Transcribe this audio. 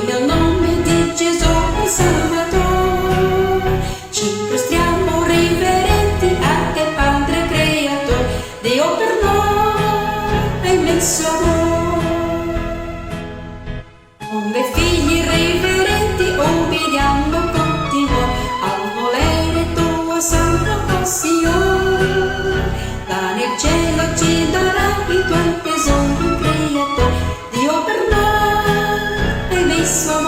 nel nome di Gesù il Salvatore. Ci prostriamo reverenti a te, Padre Creatore, Dio per noi hai messo amore. Come figli reverenti obbediamo continuo al volere tuo santo, oh Signore. Da nel cielo ci darà i tuoi tesori, Creatore, Dio per noi hai messo amore.